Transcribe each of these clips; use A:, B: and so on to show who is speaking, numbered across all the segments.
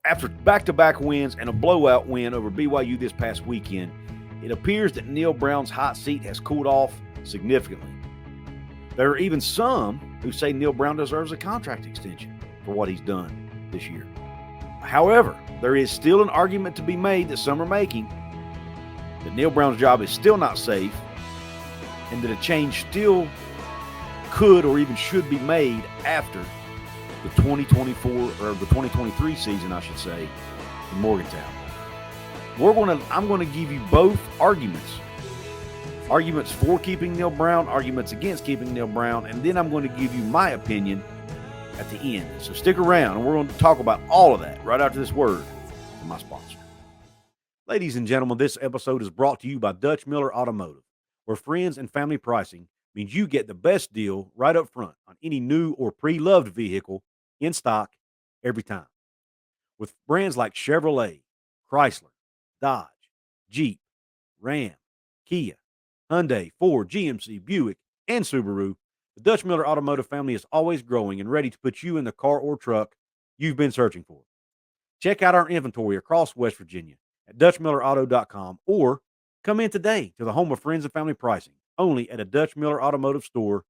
A: After back-to-back wins and a blowout win over BYU this past weekend, it appears that Neal Brown's hot seat has cooled off significantly. There are even some who say Neal Brown deserves a contract extension for what he's done this year. However, there is still an argument to be made that some are making that Neal Brown's job is still not safe and that a change still could or even should be made after the 2024 or the 2023 season, I should say, in Morgantown. I'm going to give you both arguments. Arguments for keeping Neal Brown, arguments against keeping Neal Brown, and then I'm going to give you my opinion at the end. So stick around, and we're going to talk about all of that right after this word from my sponsor. Ladies and gentlemen, this episode is brought to you by Dutch Miller Automotive, where friends and family pricing means you get the best deal right up front on any new or pre-loved vehicle in stock every time. With brands like Chevrolet, Chrysler, Dodge, Jeep, Ram, Kia, Hyundai, Ford, GMC, Buick, and Subaru, the Dutch Miller Automotive family is always growing and ready to put you in the car or truck you've been searching for. Check out our inventory across West Virginia at DutchMillerAuto.com or come in today to the home of friends and family pricing, only at a Dutch Miller Automotive store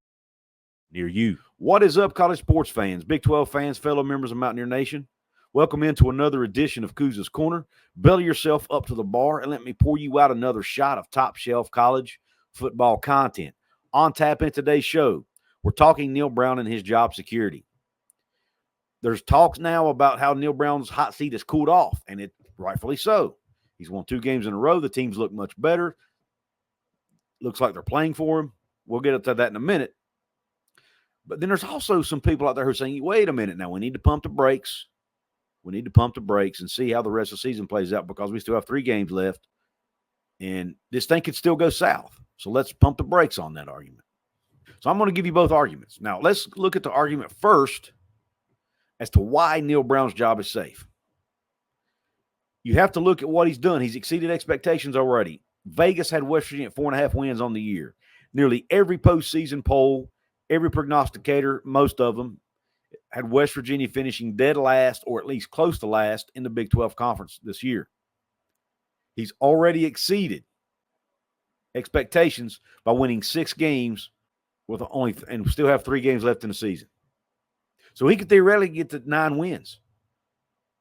A: near you. What is up, college sports fans, Big 12 fans, fellow members of Mountaineer Nation? Welcome into another edition of Couz's Corner. Belly yourself up to the bar and let me pour you out another shot of top-shelf college football content. On tap in today's show, we're talking Neal Brown and his job security. There's talks now about how Neal Brown's hot seat has cooled off, and it rightfully so. He's won 2 games in a row. The teams look much better. Looks like they're playing for him. We'll get to that in a minute. But then there's also some people out there who are saying, wait a minute now, we need to pump the brakes. We need to pump the brakes and see how the rest of the season plays out because we still have 3 games left. And this thing could still go south. So let's pump the brakes on that argument. So I'm going to give you both arguments. Now, let's look at the argument first as to why Neal Brown's job is safe. You have to look at what he's done. He's exceeded expectations already. Vegas had West Virginia at 4.5 wins on the year. Nearly every postseason poll, every prognosticator, most of them, had West Virginia finishing dead last or at least close to last in the Big 12 Conference this year. He's already exceeded expectations by winning 6 games and still have 3 games left in the season. So he could theoretically get to 9 wins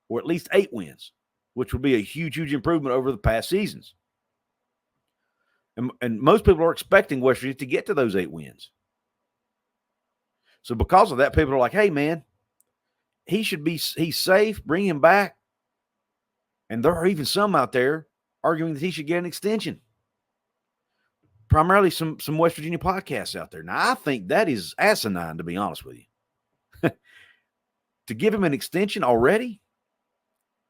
A: or at least 8 wins, which would be a huge, huge improvement over the past seasons. And most people are expecting West Virginia to get to those 8 wins. So because of that, people are like, hey, man, he's safe, bring him back. And there are even some out there arguing that he should get an extension. Primarily some West Virginia podcasts out there. Now, I think that is asinine, to be honest with you. To give him an extension already?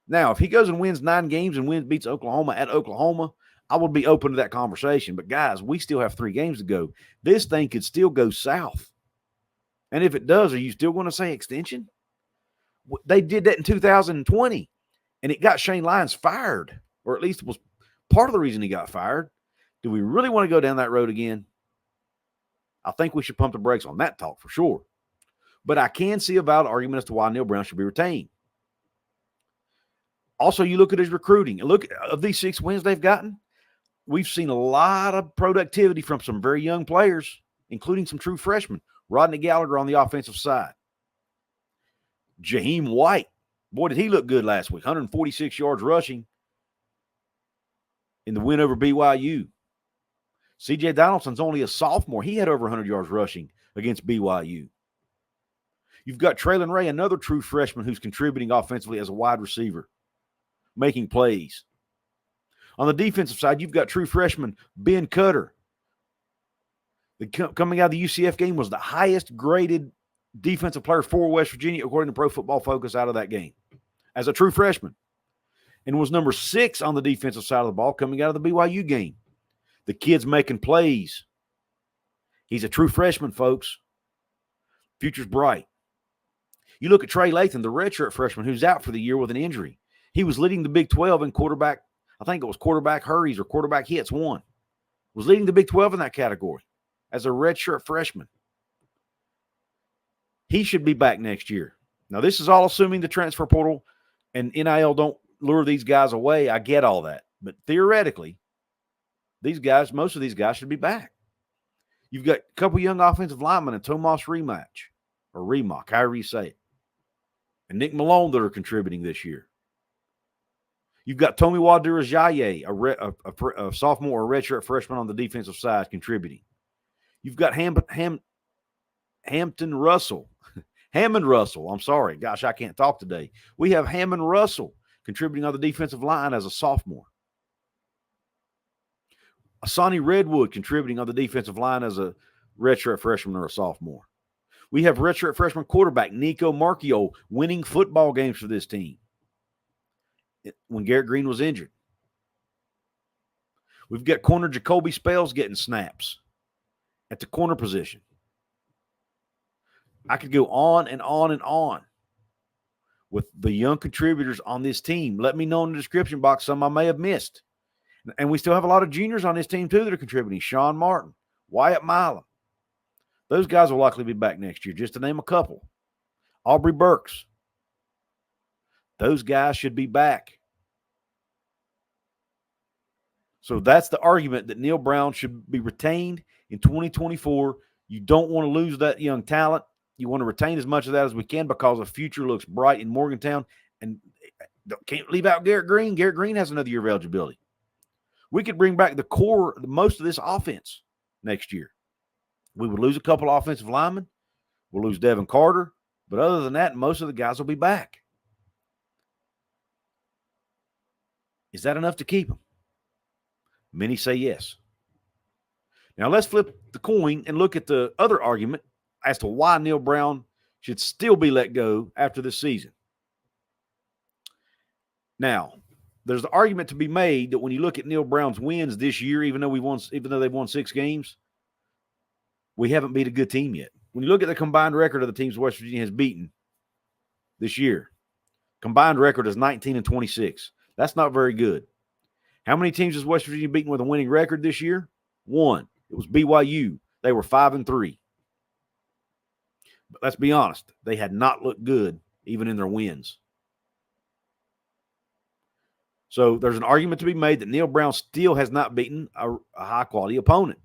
A: Now, if he goes and wins 9 games and beats Oklahoma at Oklahoma, I would be open to that conversation. But, guys, we still have 3 games to go. This thing could still go south. And if it does, are you still going to say extension? They did that in 2020, and it got Shane Lyons fired, or at least it was part of the reason he got fired. Do we really want to go down that road again? I think we should pump the brakes on that talk for sure. But I can see a valid argument as to why Neal Brown should be retained. Also, you look at his recruiting. And look, of these 6 wins they've gotten, we've seen a lot of productivity from some very young players, including some true freshmen. Rodney Gallagher on the offensive side. Jaheim White. Boy, did he look good last week. 146 yards rushing in the win over BYU. C.J. Donaldson's only a sophomore. He had over 100 yards rushing against BYU. You've got Traylon Ray, another true freshman who's contributing offensively as a wide receiver, making plays. On the defensive side, you've got true freshman Ben Cutter. Coming out of the UCF game was the highest graded defensive player for West Virginia, according to Pro Football Focus, out of that game as a true freshman, and was number 6 on the defensive side of the ball coming out of the BYU game. The kid's making plays. He's a true freshman, folks. Future's bright. You look at Trey Lathan, the redshirt freshman who's out for the year with an injury. He was leading the Big 12 in quarterback, I think it was quarterback hurries or quarterback hits, was leading the Big 12 in that category as a redshirt freshman. He should be back next year. Now, this is all assuming the transfer portal And NIL don't lure these guys away. I get all that. But theoretically, most of these guys should be back. You've got a couple young offensive linemen and Tomas Remock, however you say it, and Nick Malone that are contributing this year. You've got Tomi Wadurajaye, a sophomore or redshirt freshman on the defensive side, contributing. You've got Hammond Russell. I'm sorry. Gosh, I can't talk today. We have Hammond Russell contributing on the defensive line as a sophomore. Asani Redwood contributing on the defensive line as a redshirt freshman or a sophomore. We have redshirt freshman quarterback Nico Marchio winning football games for this team when Garrett Green was injured. We've got corner Jacoby Spells getting snaps at the corner position. I could go on and on and on with the young contributors on this team. Let me know in the description box some I may have missed. And we still have a lot of juniors on this team, too, that are contributing. Sean Martin, Wyatt Milam. Those guys will likely be back next year, just to name a couple. Aubrey Burks. Those guys should be back. So that's the argument that Neal Brown should be retained in 2024. You don't want to lose that young talent. You want to retain as much of that as we can because the future looks bright in Morgantown. And can't leave out Garrett Green. Garrett Green has another year of eligibility. We could bring back the core, most of this offense next year. We would lose a couple offensive linemen. We'll lose Devin Carter. But other than that, most of the guys will be back. Is that enough to keep them? Many say yes. Now let's flip the coin and look at the other argument as to why Neal Brown should still be let go after this season. Now, there's the argument to be made that when you look at Neal Brown's wins this year, even though they've won 6 games, we haven't beat a good team yet. When you look at the combined record of the teams West Virginia has beaten this year, combined record is 19-26. That's not very good. How many teams has West Virginia beaten with a winning record this year? 1. It was BYU. They were 5-3. But let's be honest, they had not looked good even in their wins. So there's an argument to be made that Neal Brown still has not beaten a high-quality opponent.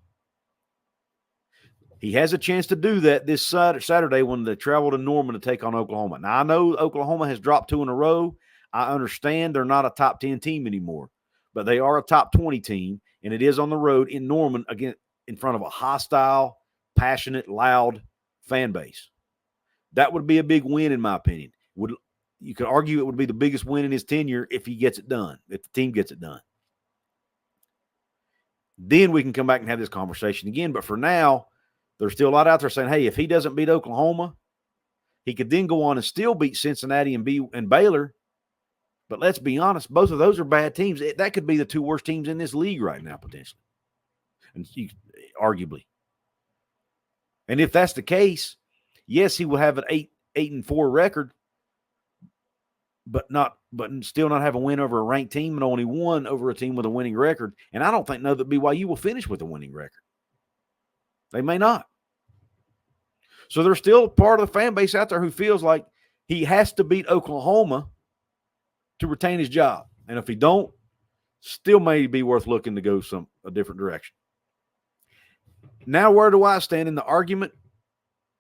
A: He has a chance to do that this Saturday when they travel to Norman to take on Oklahoma. Now, I know Oklahoma has dropped 2 in a row. I understand they're not a top 10 team anymore, but they are a top 20 team, and it is on the road in Norman, again, in front of a hostile, passionate, loud fan base. That would be a big win, in my opinion. You could argue it would be the biggest win in his tenure if he gets it done, if the team gets it done. Then we can come back and have this conversation again. But for now, there's still a lot out there saying, hey, if he doesn't beat Oklahoma, he could then go on and still beat Cincinnati and Baylor. But let's be honest, both of those are bad teams. That could be the 2 worst teams in this league right now, potentially, and arguably. And if that's the case, yes, he will have an 8-4 record, but still not have a win over a ranked team and only won over a team with a winning record. And I don't know that BYU will finish with a winning record. They may not. So there's still part of the fan base out there who feels like he has to beat Oklahoma to retain his job. And if he don't, still may be worth looking to go a different direction. Now, where do I stand in the argument?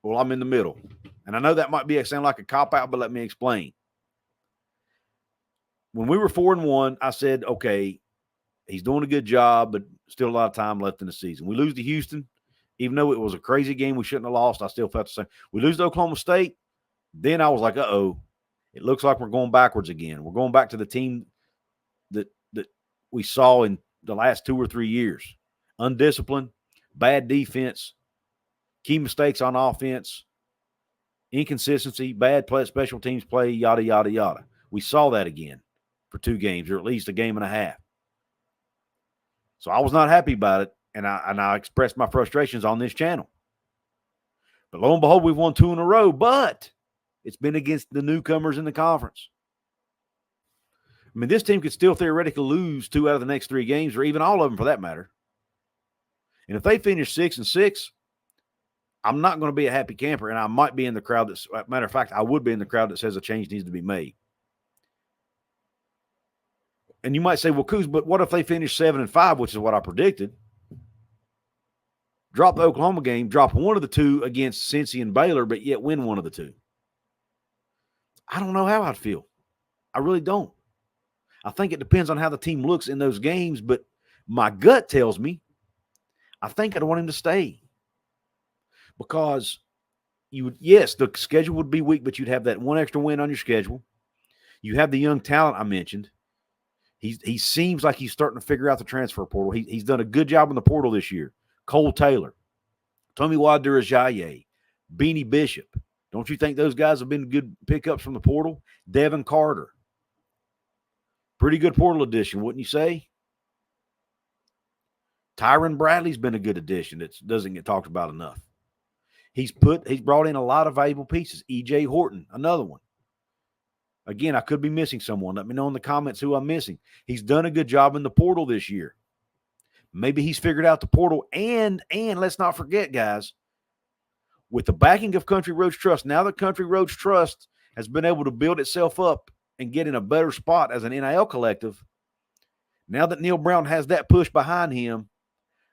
A: Well, I'm in the middle. And I know that might sound like a cop-out, but let me explain. When we were 4-1, I said, okay, he's doing a good job, but still a lot of time left in the season. We lose to Houston. Even though it was a crazy game we shouldn't have lost, I still felt the same. We lose to Oklahoma State. Then I was like, uh-oh, it looks like we're going backwards again. We're going back to the team that we saw in the last 2 or 3 years. Undisciplined, bad defense, key mistakes on offense, inconsistency, bad special teams play, yada, yada, yada. We saw that again for 2 games, or at least a game and a half. So I was not happy about it, and I expressed my frustrations on this channel. But lo and behold, we've won 2 in a row, but it's been against the newcomers in the conference. I mean, this team could still theoretically lose 2 out of the next 3 games, or even all of them for that matter. And if they finish 6-6, I'm not going to be a happy camper, and I might be in the crowd matter of fact, I would be in the crowd that says a change needs to be made. And you might say, well, Couz, but what if they finish 7-5, which is what I predicted? Drop the Oklahoma game, drop one of the two against Cincinnati and Baylor, but yet win one of the two. I don't know how I'd feel. I really don't. I think it depends on how the team looks in those games, but my gut tells me I think I'd want him to stay. Because yes, the schedule would be weak, but you'd have that one extra win on your schedule. You have the young talent I mentioned. He seems like he's starting to figure out the transfer portal. He's done a good job in the portal this year. Cole Taylor, Tommy Wadura-Ajayi, Beanie Bishop. Don't you think those guys have been good pickups from the portal? Devin Carter. Pretty good portal addition, wouldn't you say? Tyron Bradley's been a good addition that doesn't get talked about enough. He's brought in a lot of valuable pieces. E.J. Horton, another one. Again, I could be missing someone. Let me know in the comments who I'm missing. He's done a good job in the portal this year. Maybe he's figured out the portal. And let's not forget, guys, with the backing of Country Roads Trust, now that Country Roads Trust has been able to build itself up and get in a better spot as an NIL collective, now that Neal Brown has that push behind him,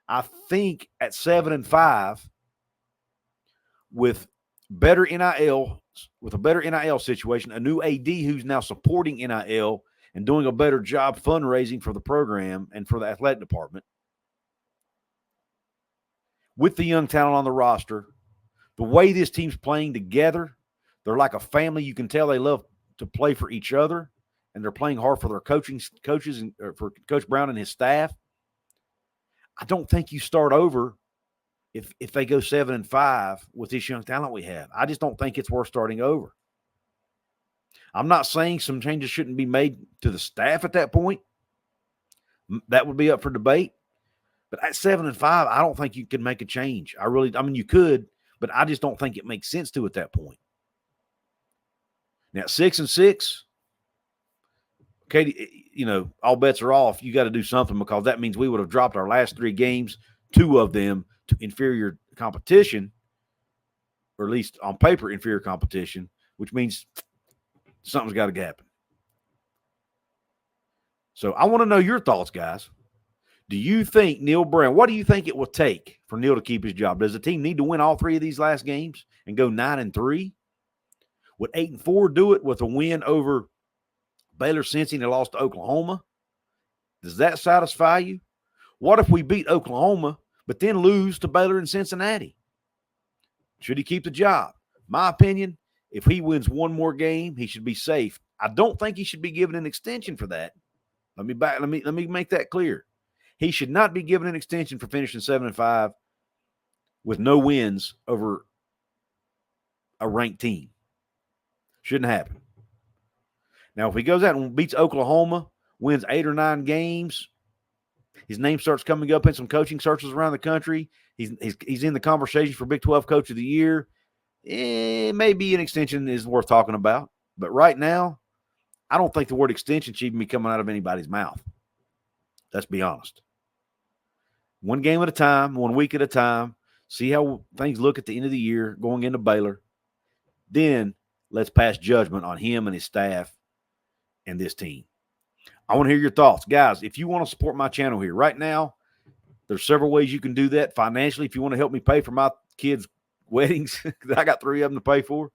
A: I think at 7-5, with a better NIL situation, a new AD who's now supporting NIL and doing a better job fundraising for the program and for the athletic department, with the young talent on the roster, the way this team's playing together, they're like a family. You can tell they love to play for each other, and they're playing hard for their coaches and for Coach Brown and his staff. I don't think you start over if they go 7-5 with this young talent we have. I just don't think it's worth starting over. I'm not saying some changes shouldn't be made to the staff at that point. That would be up for debate. But at 7-5, I don't think you could make a change. I mean, you could, but I just don't think it makes sense to at that point. Now, 6-6, okay, all bets are off. You got to do something because that means we would have dropped our last 3 games, 2 of them to inferior competition, or at least on paper, inferior competition, which means something's got to happen. So I want to know your thoughts, guys. Do you think Neal Brown, what do you think it will take for Neal to keep his job? Does the team need to win all 3 of these last games and go 9-3? Would 8-4 do it with a win over Baylor, Cincinnati, and lost to Oklahoma? Does that satisfy you? What if we beat Oklahoma but then lose to Baylor and Cincinnati? Should he keep the job? My opinion, if he wins one more game, he should be safe. I don't think he should be given an extension for that. Let me make that clear. He should not be given an extension for finishing 7-5 with no wins over a ranked team. Shouldn't happen. Now, if he goes out and beats Oklahoma, wins 8 or 9 games, his name starts coming up in some coaching searches around the country. He's in the conversation for Big 12 Coach of the Year. Maybe an extension is worth talking about. But right now, I don't think the word extension should even be coming out of anybody's mouth. Let's be honest. One game at a time, 1 week at a time. See how things look at the end of the year going into Baylor. Then let's pass judgment on him and his staff and this team. I want to hear your thoughts. Guys, if you want to support my channel here right now, there's several ways you can do that financially. If you want to help me pay for my kids' weddings, I got 3 of them to pay for.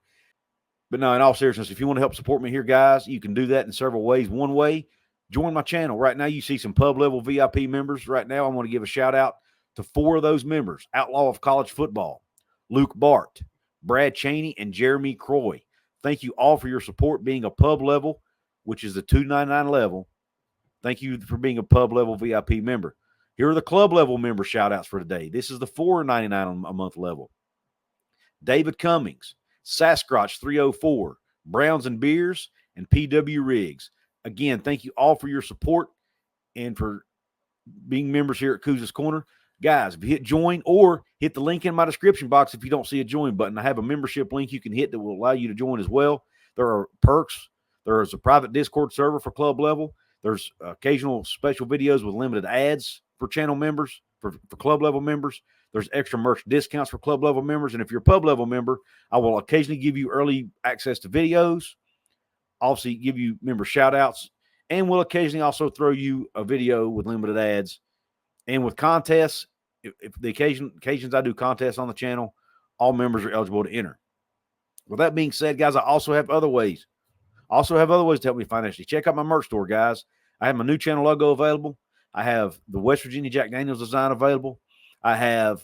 A: But no, in all seriousness, if you want to help support me here, guys, you can do that in several ways. One way, join my channel. Right now, you see some pub-level VIP members. Right now, I want to give a shout-out to 4 of those members. Outlaw of College Football, Luke Bart, Brad Cheney, and Jeremy Croy. Thank you all for your support being a pub level, which is the $2.99 level. Thank you for being a pub level VIP member. Here are the club level member shout-outs for today. This is the $4.99 a month level. David Cummings, Sasquatch 304, Browns and Beers, and PW Riggs. Again, thank you all for your support and for being members here at Couz's Corner. Guys, if you hit join or hit the link in my description box if you don't see a join button, I have a membership link you can hit that will allow you to join as well. There are perks. There is a private Discord server for club level. There's occasional special videos with limited ads for channel members, for club level members. There's extra merch discounts for club level members. And if you're a pub level member, I will occasionally give you early access to videos, obviously give you member shout outs, And we'll occasionally also throw you a video with limited ads. And with contests, if the occasions I do contests on the channel, all members are eligible to enter. With that being said, guys, I also have other ways. To help me financially. Check out my merch store, guys. I have my new channel logo available. I have the West Virginia Jack Daniels design available. I have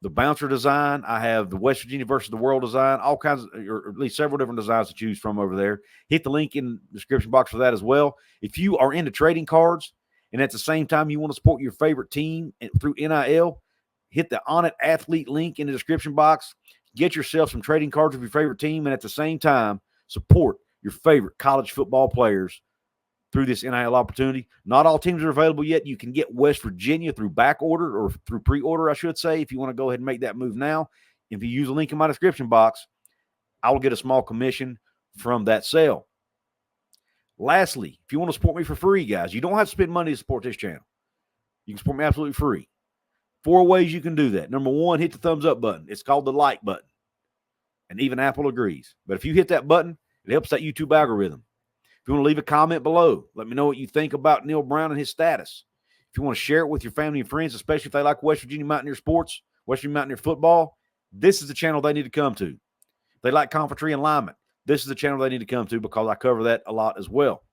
A: the bouncer design. I have the West Virginia versus the world design, all kinds of, or at least several different designs to choose from over there. Hit the link in the description box for that as well. If you are into trading cards and at the same time you want to support your favorite team through NIL, hit the On It Athlete link in the description box. Get yourself some trading cards of your favorite team and at the same time support your favorite college football players through this NIL opportunity. Not all teams are available yet. You can get West Virginia through back order or through pre-order, I should say, if you want to go ahead and make that move now. If you use the link in my description box, I will get a small commission from that sale. Lastly, if you want to support me for free, guys, you don't have to spend money to support this channel. You can support me absolutely free. 4 ways you can do that. Number 1, hit the thumbs up button. It's called the like button. And even Apple agrees. But if you hit that button, it helps that YouTube algorithm. If you want to leave a comment below, let me know what you think about Neal Brown and his status. If you want to share it with your family and friends, especially if they like West Virginia Mountaineer sports, West Virginia Mountaineer football, this is the channel they need to come to. If they like commentary and alignment, this is the channel they need to come to because I cover that a lot as well.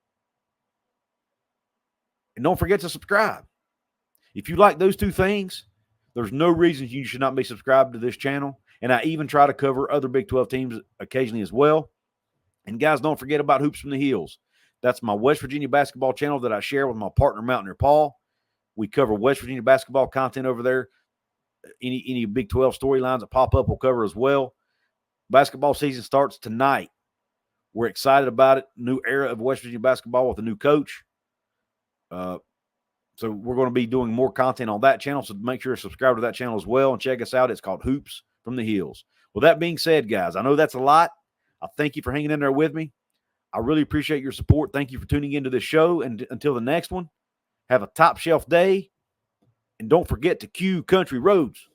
A: And don't forget to subscribe. If you like those 2 things, there's no reason you should not be subscribed to this channel. And I even try to cover other Big 12 teams occasionally as well. And guys, don't forget about Hoops from the Hills. That's my West Virginia basketball channel that I share with my partner, Mountaineer Paul. We cover West Virginia basketball content over there. Any Big 12 storylines that pop up, we'll cover as well. Basketball season starts tonight. We're excited about it. New era of West Virginia basketball with a new coach. So we're going to be doing more content on that channel. So make sure to subscribe to that channel as well and check us out. It's called Hoops from the Hills. With that being said, guys, I know that's a lot. I thank you for hanging in there with me. I really appreciate your support. Thank you for tuning into this show. And until the next one, have a top shelf day. And don't forget to cue Country Roads.